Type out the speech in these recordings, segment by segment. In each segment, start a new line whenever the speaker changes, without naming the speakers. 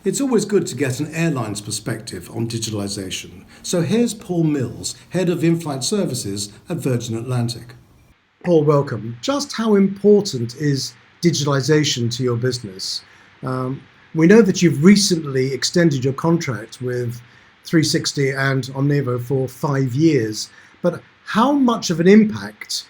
It's always good to get an airline's perspective on digitalisation. So here's Paul Mills, Head of In-Flight Services at Virgin Atlantic. Paul, welcome. Just how important is digitalisation to your business? We know that you've recently extended your contract with 360 and Omnivo for 5 years, but how much of an impact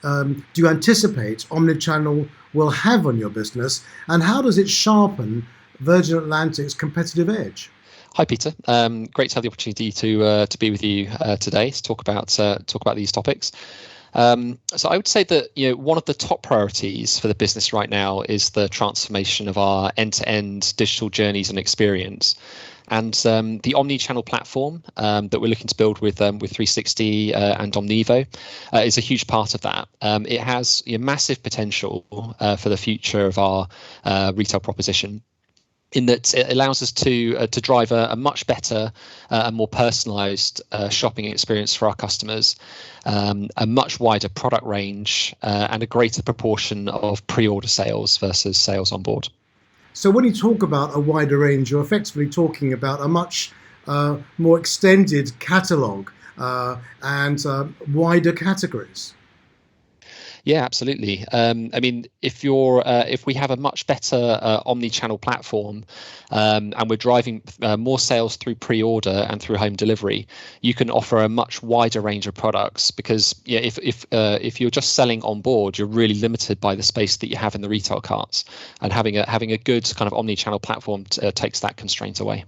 do you anticipate omnichannel will have on your business, and how does it sharpen Virgin Atlantic's competitive edge?
Hi, Peter. Great to have the opportunity to be with you today to talk about these topics. So I would say that one of the top priorities for the business right now is the transformation of our end-to-end digital journeys and experience. And the omni-channel platform that we're looking to build with 360 and Omnivo is a huge part of that. It has massive potential for the future of our retail proposition, in that it allows us to drive a much better and more personalised shopping experience for our customers, a much wider product range, and a greater proportion of pre-order sales versus sales on board.
So when you talk about a wider range, you're effectively talking about a much more extended catalogue and wider categories.
Yeah, absolutely. I mean, if we have a much better omni-channel platform, and we're driving more sales through pre-order and through home delivery, you can offer a much wider range of products. Because if you're just selling on board, you're really limited by the space that you have in the retail carts, and having a good kind of omni-channel platform takes that constraint away.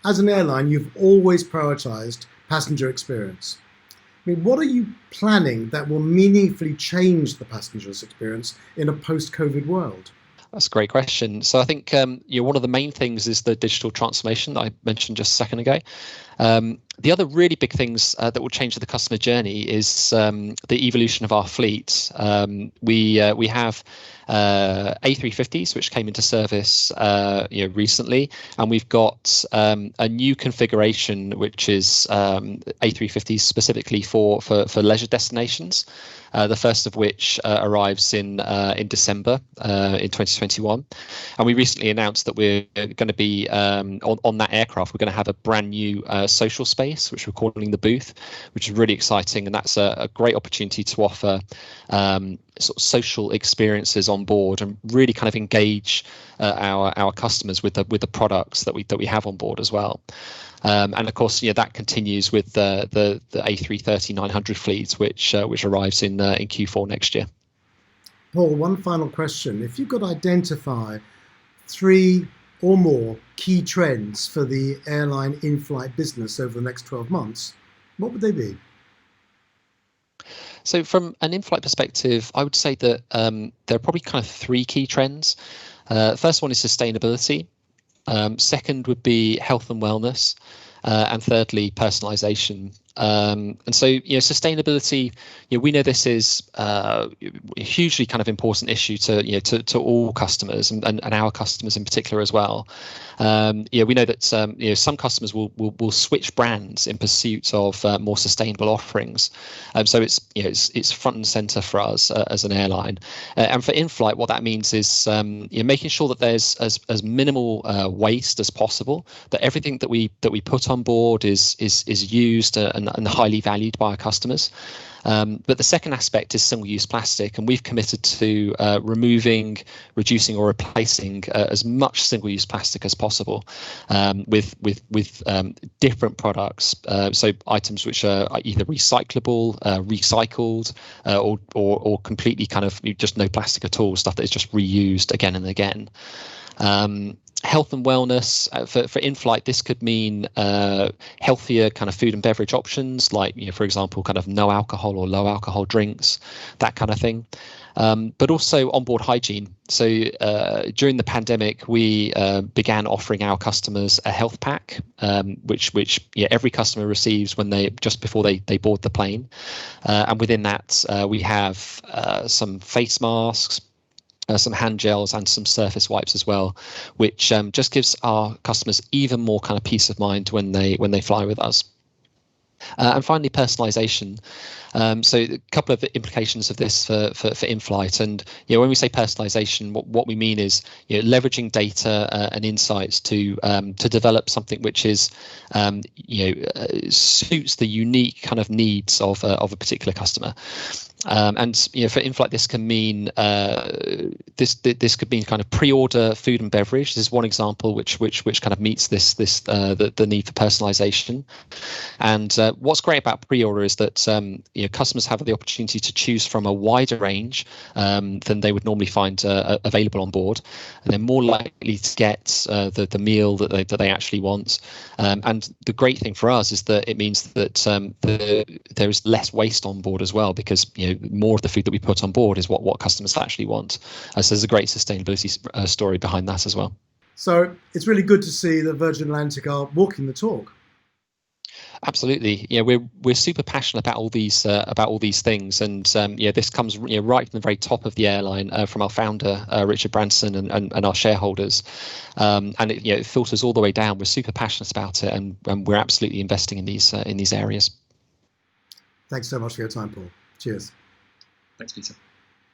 As an airline, you've always prioritised passenger experience. I mean, what are you planning that will meaningfully change the passenger's experience in a post-COVID world?
That's a great question. So I think one of the main things is the digital transformation that I mentioned just a second ago. The other really big things that will change the customer journey is the evolution of our fleet. We have A350s, which came into service recently, and we've got a new configuration, which is A350s specifically for leisure destinations. The first of which arrives in December in 2021, and we recently announced that we're going to be on that aircraft. We're going to have a brand new social space, which we're calling the booth, which is really exciting, and that's a great opportunity to offer sort of social experiences on board and really kind of engage our customers with the products that we have on board as well. And of course, that continues with the A330-900 fleet, which arrives in Q4 next year.
Paul, one final question. If you could identify 3 or more key trends for the airline in-flight business over the next 12 months, what would they be?
So from an in-flight perspective, I would say that there are probably kind of 3 key trends. First one is sustainability. Second would be health and wellness, and thirdly, personalization. And so, sustainability, we know this is a hugely kind of important issue to all customers and our customers in particular as well. We know that some customers will switch brands in pursuit of more sustainable offerings. So it's front and center for us as an airline. And for in-flight, what that means is making sure that there's as minimal waste as possible, that everything that we put on board is used and highly valued by our customers. But the second aspect is single-use plastic, and we've committed to removing, reducing, or replacing as much single-use plastic as possible with different products. So items which are either recyclable, recycled, or completely kind of just no plastic at all, stuff that is just reused again and again. Health and wellness for in-flight, this could mean healthier kind of food and beverage options, like for example, kind of no alcohol or low alcohol drinks, that kind of thing. But also onboard hygiene. So during the pandemic, we began offering our customers a health pack, which every customer receives just before they board the plane. And within that, we have some face masks, some hand gels, and some surface wipes as well, which just gives our customers even more kind of peace of mind when they fly with us. And finally, personalization. So a couple of implications of this for in-flight. And when we say personalization, what we mean is leveraging data and insights to develop something which is suits the unique kind of needs of a particular customer. And for in-flight, this can mean this could mean kind of pre-order food and beverage. This is one example which kind of meets the need for personalization. And what's great about pre-order is that customers have the opportunity to choose from a wider range than they would normally find available on board, and they're more likely to get the meal that they actually want. And the great thing for us is that it means that there is less waste on board as well, because more of the food that we put on board is what customers actually want. So there's a great sustainability story behind that as well. So
it's really good to see that Virgin Atlantic are walking the talk.
Absolutely, we're super passionate about all these things, and this comes right from the very top of the airline, from our founder Richard Branson and our shareholders, and it filters all the way down. We're super passionate about it, and we're absolutely investing in these areas.
Thanks so much for your time, Paul. Cheers.
Thanks, Peter.